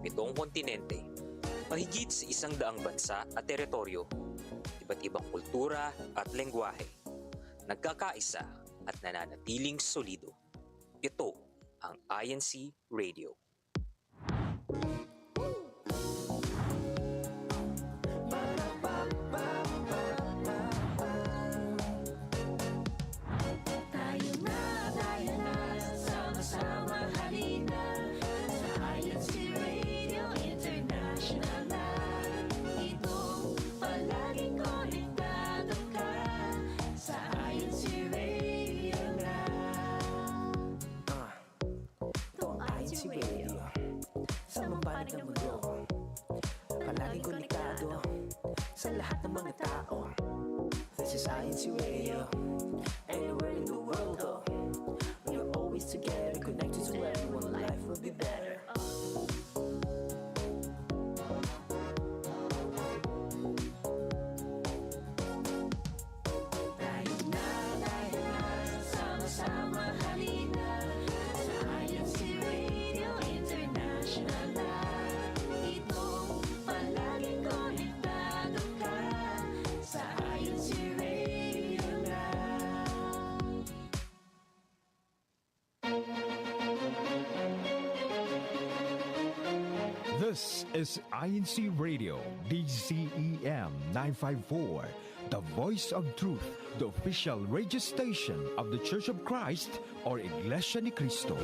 pitong kontinente, mahigit sa 100 bansa at teritoryo, iba't ibang kultura at lengguwahe, nagkakaisa at nananatiling solido. Ito ang INC Radio. Palaging konektado sa lahat ng mga tao. This is INCRadio. Anywhere in the world, oh. We are always together, connected to everyone. Life will be better. This is INC Radio, DCEM 954, the voice of truth, the official radio station of the Church of Christ or Iglesia ni Cristo.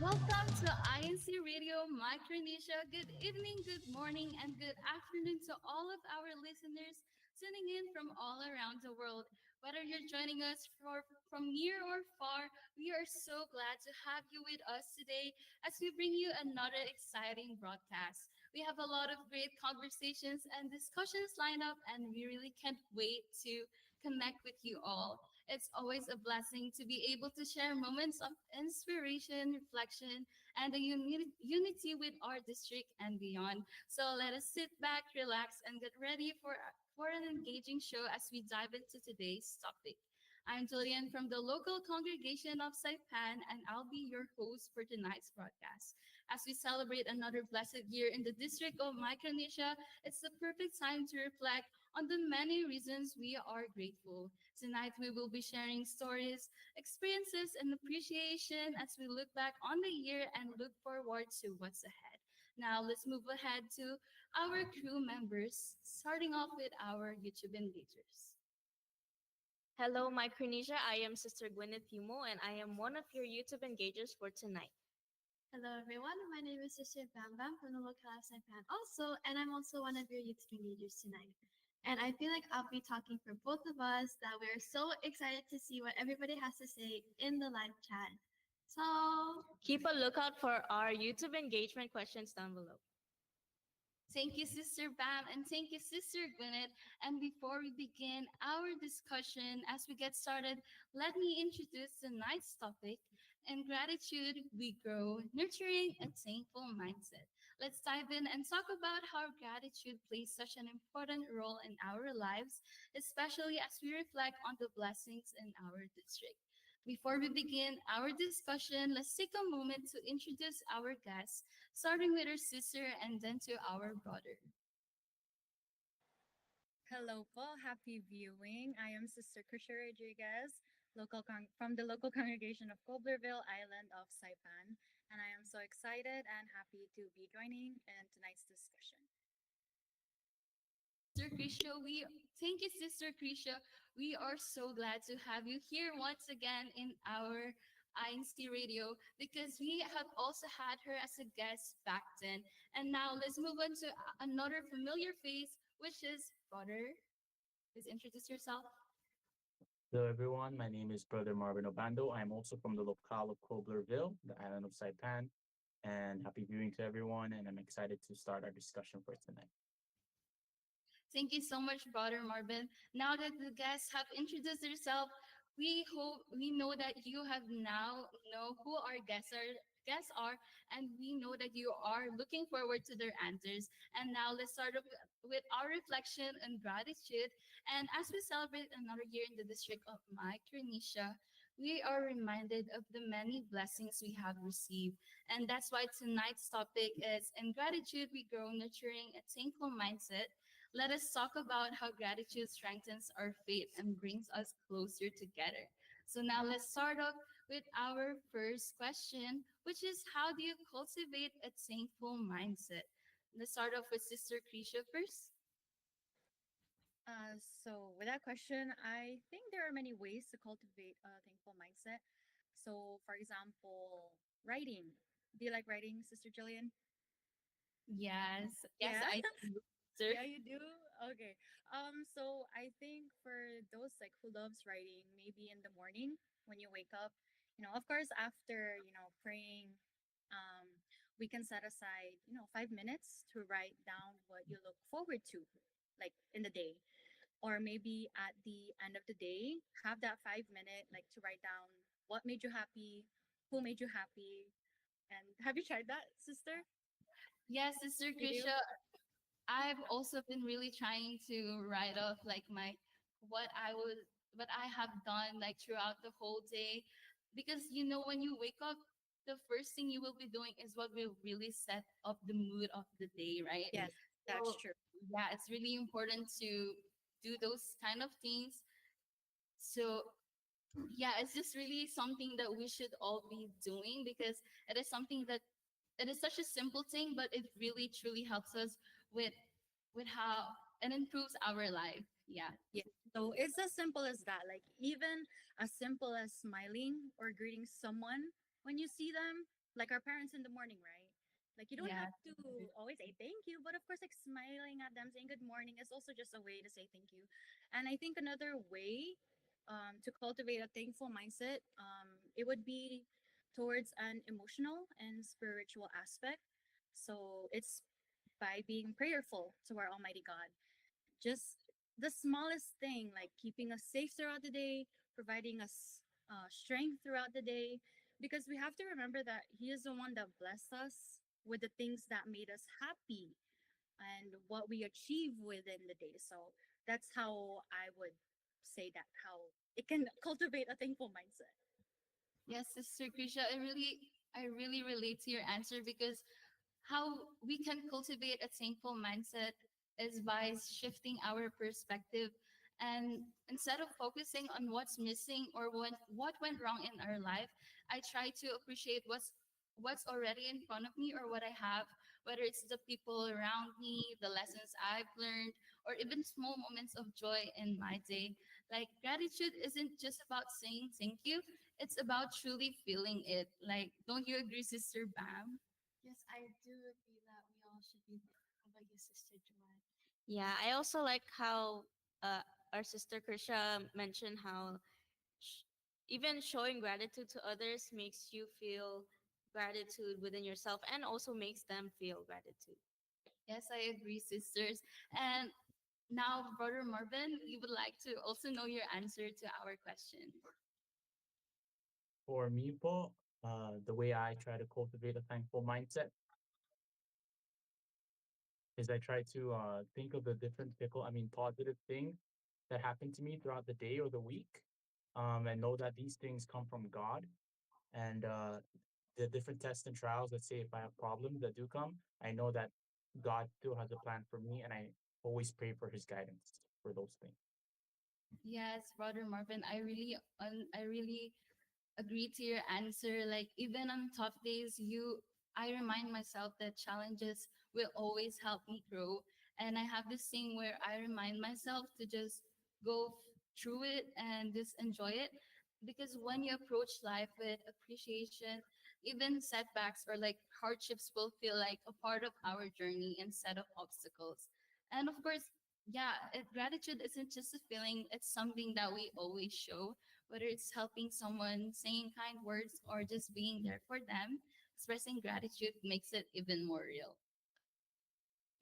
Welcome to INC Radio Micronesia. Good evening, good morning, and good afternoon to all of our listeners tuning in from all around the world. Whether you're joining us from near or far, we are so glad to have you with us today as we bring you another exciting broadcast. We have a lot of great conversations and discussions lined up, and we really can't wait to connect with you all. It's always a blessing to be able to share moments of inspiration, reflection, and the unity with our district and beyond. So let us sit back, relax, and get ready for an engaging show as we dive into today's topic. I'm Julian from the local congregation of Saipan, and I'll be your host for tonight's broadcast. As we celebrate another blessed year in the district of Micronesia, it's the perfect time to reflect on the many reasons we are grateful. Tonight, we will be sharing stories, experiences, and appreciation as we look back on the year and look forward to what's ahead. Now, let's move ahead to our crew members, starting off with our YouTube engagers. Hello, Micronesia. I am Sister Gwyneth Humo, and I am one of your YouTube engagers for tonight. Hello, everyone. My name is Sister Bam Bam from the local Saipan also, and I'm also one of your YouTube engagers tonight. And I feel like I'll be talking for both of us that we're so excited to see what everybody has to say in the live chat. So Keep a lookout for our YouTube engagement questions down below. Thank you, Sister Bam, and thank you, Sister Gwyneth. And before we begin our discussion, as we get started, let me introduce tonight's topic. In gratitude, we grow, nurturing a thankful mindset. Let's dive in and talk about how gratitude plays such an important role in our lives, especially as we reflect on the blessings in our district. Before we begin our discussion, let's take a moment to introduce our guests, starting with our sister and then to our brother. Hello po, happy viewing. I am Sister Krisha Rodriguez, from the local congregation of Coblerville Island of Saipan, and I am so excited and happy to be joining in tonight's discussion. Sister Krisha, thank you, Sister Krisha. We are so glad to have you here once again in our INC Radio because we have also had her as a guest back then. And now let's move on to another familiar face, which is Brother. Please introduce yourself. Hello everyone, my name is Brother Marvin Obando. I am also from the locale of Coblerville, the island of Saipan. And happy viewing to everyone, and I'm excited to start our discussion for tonight. Thank you so much, Brother Marvin. Now that the guests have introduced themselves, we know that you have now know who our guests are guests are, and we know that you are looking forward to their answers. And now let's start off with our reflection and gratitude. And as we celebrate another year in the district of Micronesia, we are reminded of the many blessings we have received. And that's why tonight's topic is In Gratitude We Grow, Nurturing a Thankful Mindset. Let us talk about how gratitude strengthens our faith and brings us closer together. So now let's start off with our first question, which is how do you cultivate a thankful mindset? Let's start off with Sister Krisha first. So with that question, I think there are many ways to cultivate a thankful mindset. So, for example, writing. Do you like writing, Sister Jillian? Yes, yes, Yeah. I do, sir. Yeah, you do? Okay. So I think for those like who loves writing, maybe in the morning when you wake up, of course after, praying, um, we can set aside, 5 minutes to write down what you look forward to, like in the day. Or maybe at the end of the day, have that 5 minute like to write down what made you happy, who made you happy. And have you tried that, sister? Yes, Sister You do? Krisha, I've also been really trying to write off like my what I was what I have done like throughout the whole day, because when you wake up, the first thing you will be doing is what will really set up the mood of the day, right? Yes, that's So true. yeah, it's really important to do those kind of things. So yeah, it's just really something that we should all be doing because it is something that it is such a simple thing, but it really truly helps us with how it improves our life. Yeah. Yeah. So it's as simple as that. Like even as simple as smiling or greeting someone when you see them, like our parents in the morning, right? Like you don't Yeah. have to always say thank you, but of course, like smiling at them, saying good morning is also just a way to say thank you. And I think another way to cultivate a thankful mindset, it would be towards an emotional and spiritual aspect. So it's by being prayerful to our Almighty God, just the smallest thing, like keeping us safe throughout the day, providing us strength throughout the day, because we have to remember that He is the one that blessed us with the things that made us happy and what we achieve within the day. So that's how I would say that how it can cultivate a thankful mindset. Yes, Sister Krisha, I really relate to your answer because how we can cultivate a thankful mindset is by shifting our perspective, and instead of focusing on what's missing or what went wrong in our life, I try to appreciate what's already in front of me or what I have, whether it's the people around me, the lessons I've learned, or even small moments of joy in my day. Like gratitude isn't just about saying thank you, it's about truly feeling it. Like, don't you agree, Sister Bam? Yes, I do agree that we all should be there. How about you, Sister Joanne? Yeah, I also like how uh, our sister Krisha mentioned how sh- even showing gratitude to others makes you feel gratitude within yourself and also makes them feel gratitude. Yes, I agree, sisters. And now, Brother Marvin, we would like to also know your answer to our question. For me po, the way I try to cultivate a thankful mindset is I try to think of the different positive things that happen to me throughout the day or the week, and know that these things come from God. And the different tests and trials, let's say if I have problems that do come, I know that God still has a plan for me, and I always pray for His guidance for those things. Yes, Brother Marvin, I really agree to your answer. Like even on tough days, I remind myself that challenges will always help me grow. And I have this thing where I remind myself to just through it and just enjoy it. Because when you approach life with appreciation, even setbacks or like hardships will feel like a part of our journey instead of obstacles. And of course, yeah, gratitude isn't just a feeling, it's something that we always show, whether it's helping someone, saying kind words, or just being there for them. Expressing gratitude makes it even more real.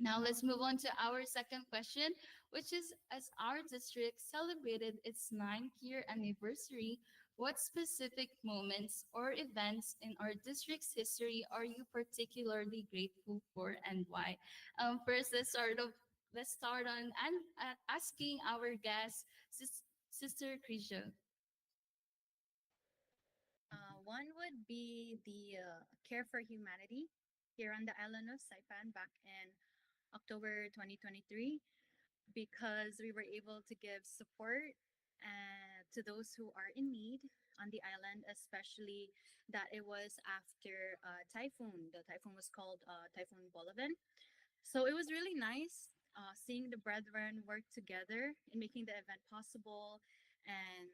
Now let's move on to our second question, which is as our district celebrated its 9th year anniversary, What specific moments or events in our district's history are you particularly grateful for and why? First, let's start on and asking our guest, Sister Krisha. One would be the Care for Humanity here on the island of Saipan back in October 2023, because we were able to give support to those who are in need on the island, especially that it was after typhoon. The typhoon was called Typhoon Bolivan. So it was really nice seeing the brethren work together in making the event possible, and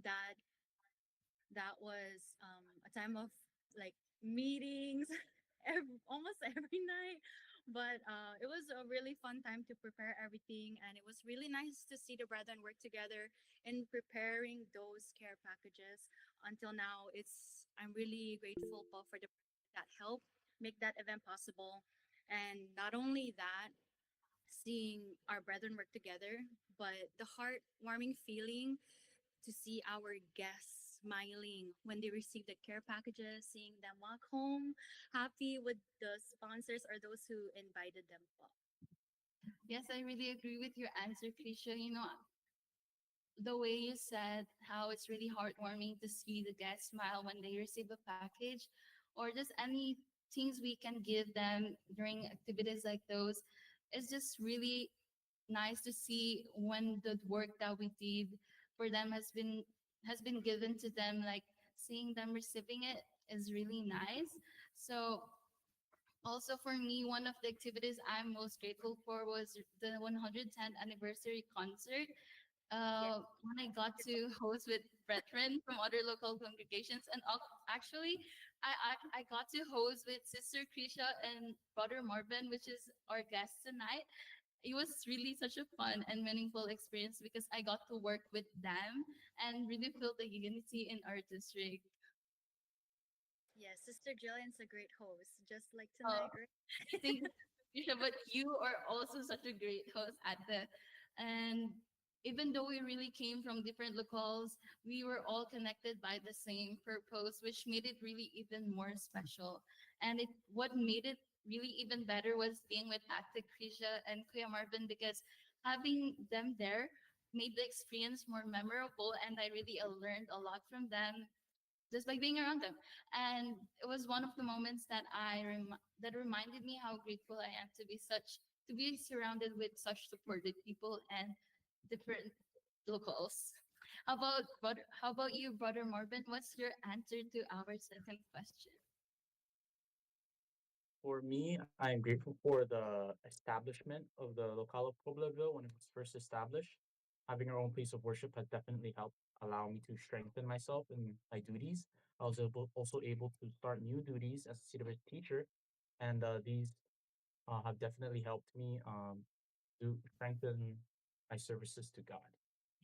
that that was a time of like meetings almost every night. But it was a really fun time to prepare everything, and it was really nice to see the brethren work together in preparing those care packages. Until now, I'm really grateful for the that helped make that event possible. And not only that, seeing our brethren work together, but the heartwarming feeling to see our guests smiling when they receive the care packages, seeing them walk home happy with the sponsors or those who invited them. Yes, I really agree with your answer, Krisha. The way you said how it's really heartwarming to see the guests smile when they receive a package, or just any things we can give them during activities like those. It's just really nice to see when the work that we did for them has been given to them. Like seeing them receiving it is really nice. So also for me, one of the activities I'm most grateful for was the 110th anniversary concert, Yeah. when I got to host with brethren from other local congregations, and actually, I got to host with Sister Krisha and Brother Marvin, which is our guest tonight. It was really such a fun and meaningful experience because I got to work with them and really feel the unity in our district. Yes, Sister Jillian's a great host, just like Oh, tonight, right? thank you, Tisha, but you are also such a great host at the and even though we really came from different locales, we were all connected by the same purpose, which made it really even more special. And what made it really even better was being with Ate Krisha and Kuya Marvin, because having them there made the experience more memorable, and I really learned a lot from them just by being around them. And it was one of the moments that reminded me how grateful I am to be surrounded with such supportive people and different locals. How about you, Brother Marvin? What's your answer to our second question? For me, I am grateful for the establishment of the locale of Puebloville when it was first established. Having our own place of worship has definitely helped allow me to strengthen myself in my duties. I was also able to start new duties as a CEBSI teacher, and these have definitely helped me to strengthen my services to God.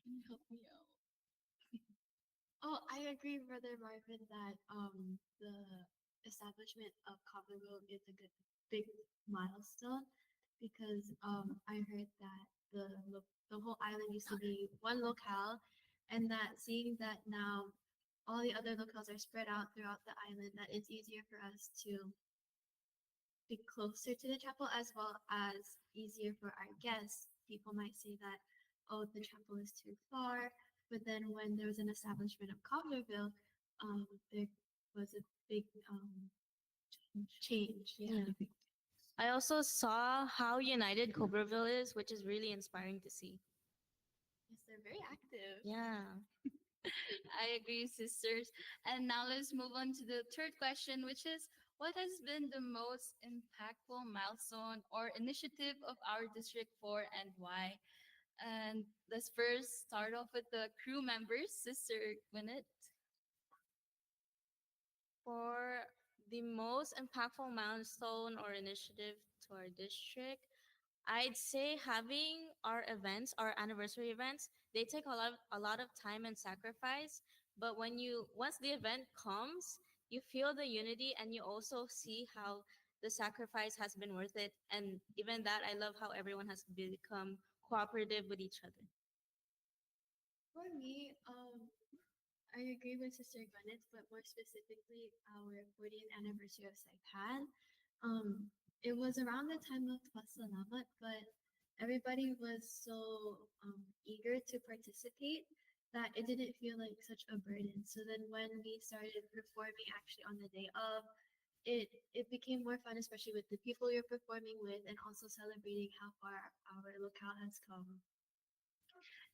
Can you help me out? Oh, I agree, Brother Marvin, that the establishment of Coverville is a good big milestone, because I heard that the whole island used to be one locale, and that seeing that now all the other locales are spread out throughout the island, that it's easier for us to be closer to the chapel, as well as easier for our guests. People might say that, oh, the chapel is too far. But then when there was an establishment of Cobblerville, there was a big change. Yeah. I also saw how united Cobreville is, which is really inspiring to see. Yes, they're very active. Yeah. I agree, sisters. And now let's move on to the third question, which is what has been the most impactful milestone or initiative of our district for and why? And let's first start off with the crew members, Sister Gwyneth. For the most impactful milestone or initiative to our district, I'd say having our events, our anniversary events, they take a lot of time and sacrifice. But once the event comes, you feel the unity and you also see how the sacrifice has been worth it. And even that, I love how everyone has become cooperative with each other. For me, I agree with Sister Gwyneth, but more specifically, our 40th anniversary of Saipan. It was around the time of Pasalamat, but everybody was so eager to participate that it didn't feel like such a burden. So then when we started performing actually on the day of, it became more fun, especially with the people you're performing with, and also celebrating how far our locale has come.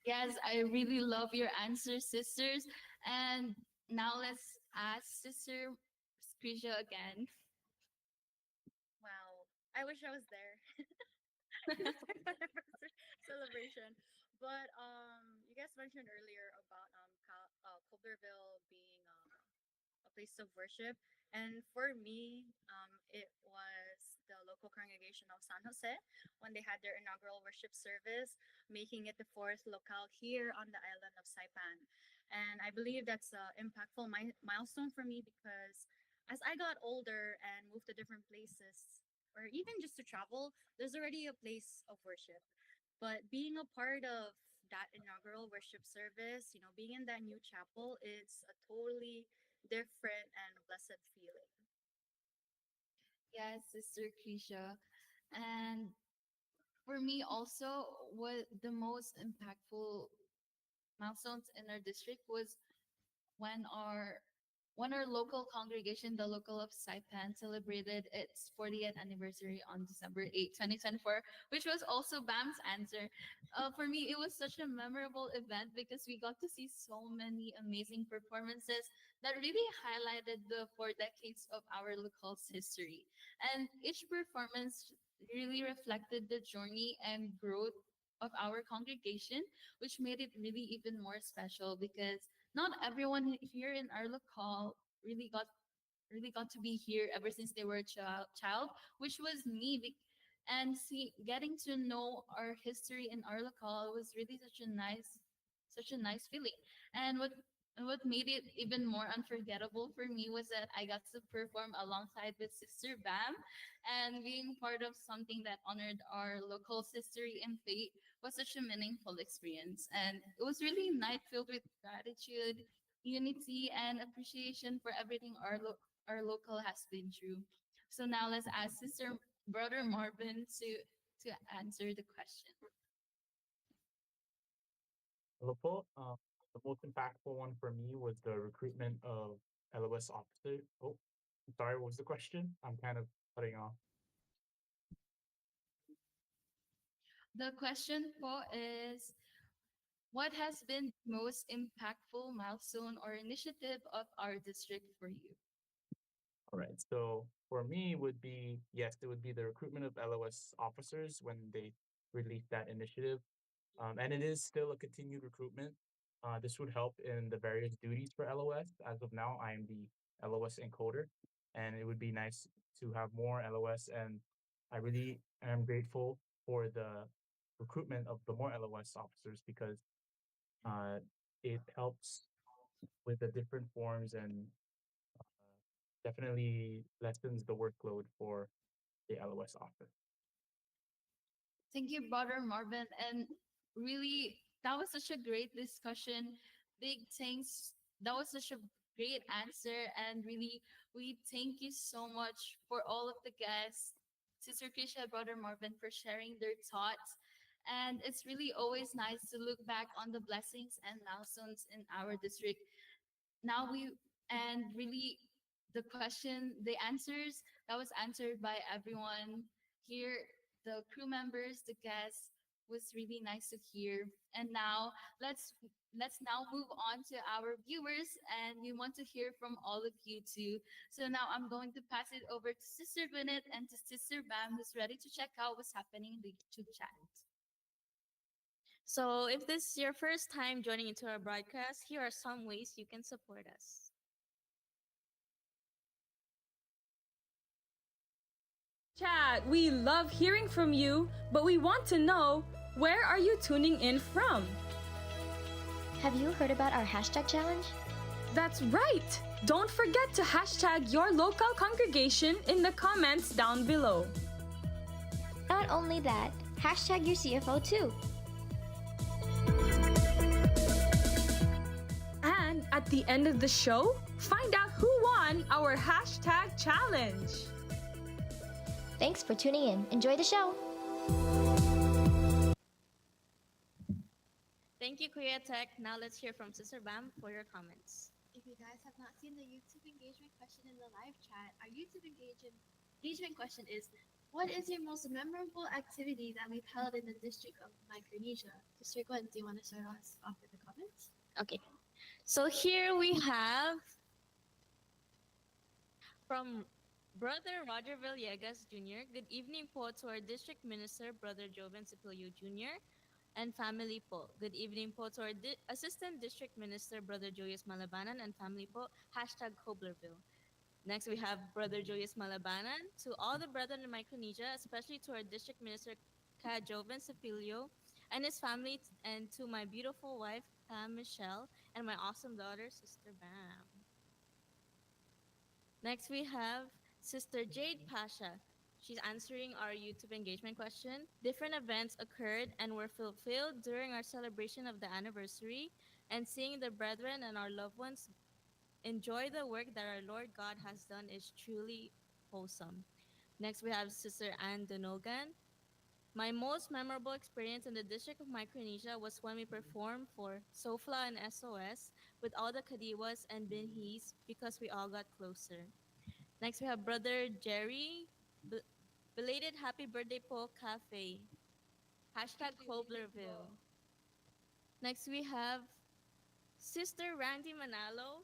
Yes, I really love your answer, sisters. And now let's ask Sister Krisha again. Wow, I wish I was there. Celebration. But you guys mentioned earlier about Culverville being a place of worship, and for me, it was the local congregation of San Jose when they had their inaugural worship service, making it the fourth locale here on the island of Saipan. And I believe that's an impactful milestone for me because as I got older and moved to different places, or even just to travel, there's already a place of worship. But being a part of that inaugural worship service, being in that new chapel, it's a totally different and blessed feeling. Yes, Sister Krisha. And for me also, what the most impactful milestones in our district was when our local congregation, the local of Saipan, celebrated its 40th anniversary on December 8th, 2024, which was also BAM's answer. For me, it was such a memorable event because we got to see so many amazing performances that really highlighted the 4 decades of our local's history. And each performance really reflected the journey and growth of our congregation, which made it really even more special because not everyone here in our locale really got to be here ever since they were a child, which was me. And getting to know our history in our locale was really such a nice feeling. And what made it even more unforgettable for me was that I got to perform alongside with Sister Bam, and being part of something that honored our local history and faith was such a meaningful experience. And it was really a night filled with gratitude, unity, and appreciation for everything our local has been through. So now let's ask Sister Brother Marvin to answer the question. Hello po. The most impactful one for me was the recruitment of LOS officer. Oh, sorry, what was the question? I'm kind of cutting off. The question po is, what has been the most impactful milestone or initiative of our district for you? All right. So for me, would be yes, it would be the recruitment of LOS officers when they released that initiative. And it is still a continued recruitment. This would help in the various duties for LOS. As of now, I am the LOS encoder, and it would be nice to have more LOS. And I really am grateful for the recruitment of the more LOS officers because uh, it helps with the different forms and definitely lessens the workload for the LOS office. Thank you, Brother Marvin. And really, that was such a great discussion. Big thanks. That was such a great answer. And really, we thank you so much for all of the guests, Sister Krisha and Brother Marvin, for sharing their thoughts. And it's really always nice to look back on the blessings and milestones in our district. Now we and really the answers that was answered by everyone here, the crew members, the guests, was really nice to hear. And now let's now move on to our viewers, and we want to hear from all of you too. So now I'm going to pass it over to Sister Gwyneth and to Sister Bam, who's ready to check out what's happening in the YouTube chat. So, if this is your first time joining into our broadcast, here are some ways you can support us. Chat, we love hearing from you, but we want to know, where are you tuning in from? Have you heard about our hashtag challenge? That's right! Don't forget to hashtag your local congregation in the comments down below. Not only that, hashtag your CFO too. And At the end of the show, find out who won our hashtag challenge. Thanks for tuning in. Enjoy the show. Thank you, Korea Tech. Now let's hear from Sister Bam for your comments. If you guys have not seen the YouTube engagement question in the live chat, our engagement question is, what is your most memorable activity that we've held in the district of Micronesia? Sister Gwen, do you want to start us off with the comments? Okay. So here we have from Brother Roger Villegas Jr. Good evening po to our District Minister, Brother Joven Cipilio Jr. and family po. Good evening po to our Assistant District Minister, Brother Joyous Malabanan and family po. Hashtag Coblerville. Next, we have Brother Joyous Malabanan. To all the brethren in Micronesia, especially to our District Minister, Ka Joven Cipilio and his family, and to my beautiful wife, Ka Michelle, and my awesome daughter, Sister Bam. Next, we have Sister Jade Pasha. She's answering our YouTube engagement question. Different events occurred and were fulfilled during our celebration of the anniversary, and seeing the brethren and our loved ones enjoy the work that our Lord God has done is truly wholesome. Next, we have Sister Anne Donogan. My most memorable experience in the District of Micronesia was when we performed for SOFLA and SOS with all the Kadiwas and Binhis because we all got closer. Next, we have Brother Jerry. Belated happy birthday po, Cafe. Hashtag Coblerville. Next, we have Sister Randy Manalo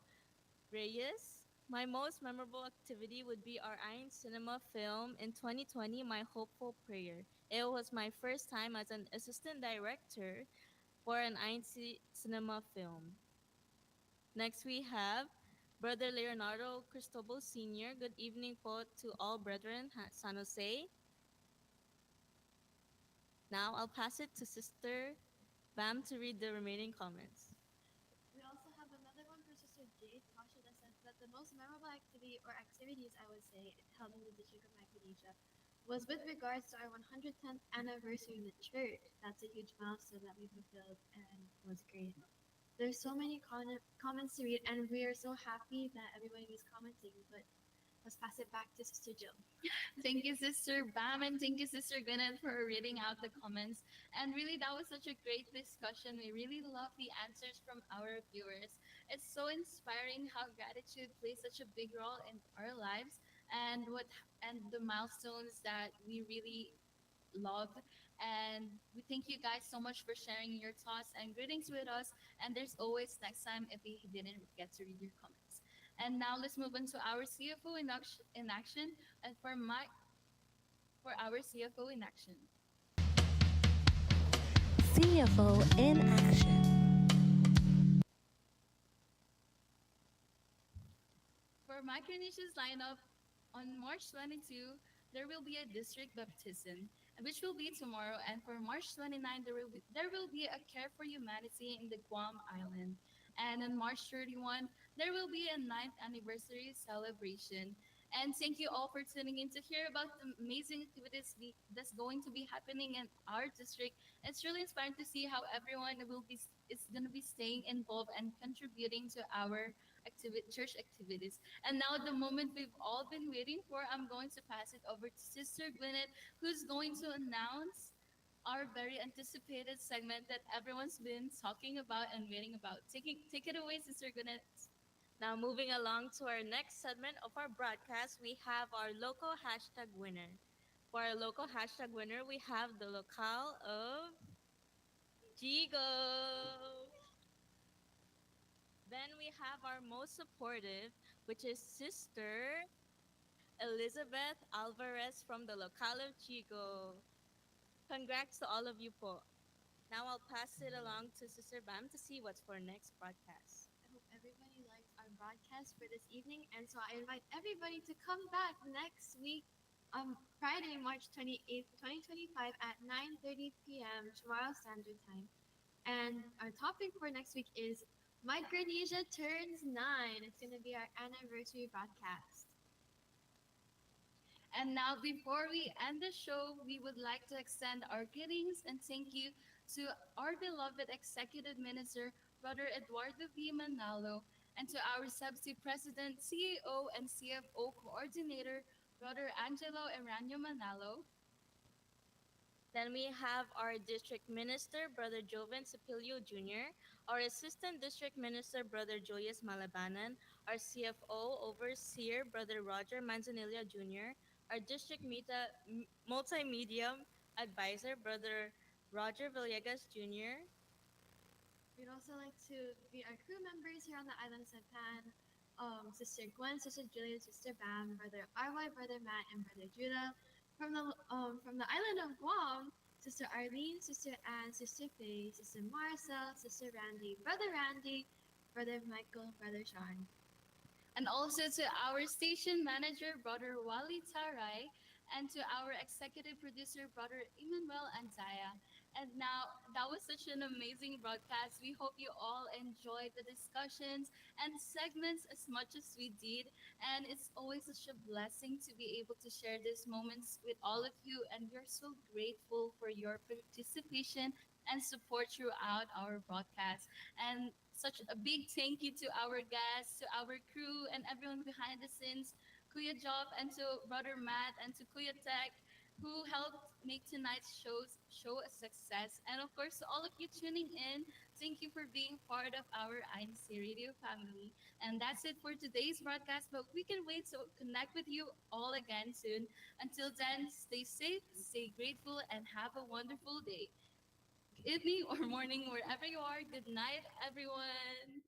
Reyes. My most memorable activity would be our Iron Cinema film in 2020, My Hopeful Prayer. It was my first time as an assistant director for an Iron Cinema film. Next, we have Brother Leonardo Cristobal Sr. Good evening po to all brethren, San Jose. Now, I'll pass it to Sister Bam to read the remaining comments. We also have another one for Sister Jade Pasha that says that the most memorable activity or activities, I would say, held in the District of Micronesia was with regards to our 110th anniversary in the church. That's a huge milestone that we fulfilled and was great. There's so many comments to read, and we are so happy that everybody is commenting, but let's pass it back to Sister Jill. Thank you, Sister Bam, and thank you, Sister Gwyneth, for reading out the comments. And really, that was such a great discussion. We really love the answers from our viewers. It's so inspiring how gratitude plays such a big role in our lives, and the milestones that we really love. And we thank you guys so much for sharing your thoughts and greetings with us. And there's always next time if we didn't get to read your comments. And now let's move on to our CFO in action. And for our CFO in action. CFO in action. For Micronesia's lineup, on March 22, there will be a district baptism, which will be tomorrow. And for March 29, there will be a Care for Humanity in the Guam Island. And on March 31, there will be a ninth anniversary celebration. And thank you all for tuning in to hear about the amazing activities that's going to be happening in our district. It's really inspiring to see how everyone is going to be staying involved and contributing to our church activities. And now, the moment we've all been waiting for, I'm going to pass it over to Sister Gwyneth, who's going to announce our very anticipated segment that everyone's been talking about and waiting about. Take it away, Sister Gwyneth. Now, moving along to our next segment of our broadcast, we have our local hashtag winner. For our local hashtag winner, we have the locale of Jigo. Then we have our most supportive, which is Sister Elizabeth Alvarez from the locale of Chigo. Congrats to all of you po. Now I'll pass it along to Sister Bam to see what's for next broadcast. I hope everybody liked our broadcast for this evening, and so I invite everybody to come back next week on Friday, March 28th, 2025 at 9:30 p.m. tomorrow Standard Time. And our topic for next week is Micronesia turns 9. It's going to be our anniversary broadcast. And now, before we end the show, we would like to extend our greetings and thank you to our beloved Executive Minister, Brother Eduardo V. Manalo, and to our CEBSI President, CEO, and CFO Coordinator, Brother Angelo Eranio Manalo. Then we have our District Minister, Brother Joven Sapilio Jr., our Assistant District Minister, Brother Julius Malabanan, our CFO, Overseer, Brother Roger Manzanilla Jr., our District Multimedia Advisor, Brother Roger Villegas Jr., We'd also like to greet our crew members here on the island of Saipan, Sister Gwen, Sister Julia, Sister Bam, Brother RY, Brother Matt, and Brother Judah. From the island of Guam, Sister Arlene, Sister Anne, Sister Faye, Sister Marcel, Sister Randy, Brother Michael, Brother Sean. And also to our station manager, Brother Wally Taray, and to our executive producer, Brother Emmanuel Anzaya. And now, that was such an amazing broadcast. We hope you all enjoyed the discussions and segments as much as we did. And it's always such a blessing to be able to share these moments with all of you. And we're so grateful for your participation and support throughout our broadcast. And such a big thank you to our guests, to our crew, and everyone behind the scenes, Kuya Job, and to Brother Matt, and to Kuya Tech, who helped make tonight's show a success. And of course, to all of you tuning in, thank you for being part of our INC Radio family. And that's it for today's broadcast, but we can wait to connect with you all again soon. Until then, stay safe, stay grateful, and have a wonderful day, evening, or morning, wherever you are. Good night, everyone.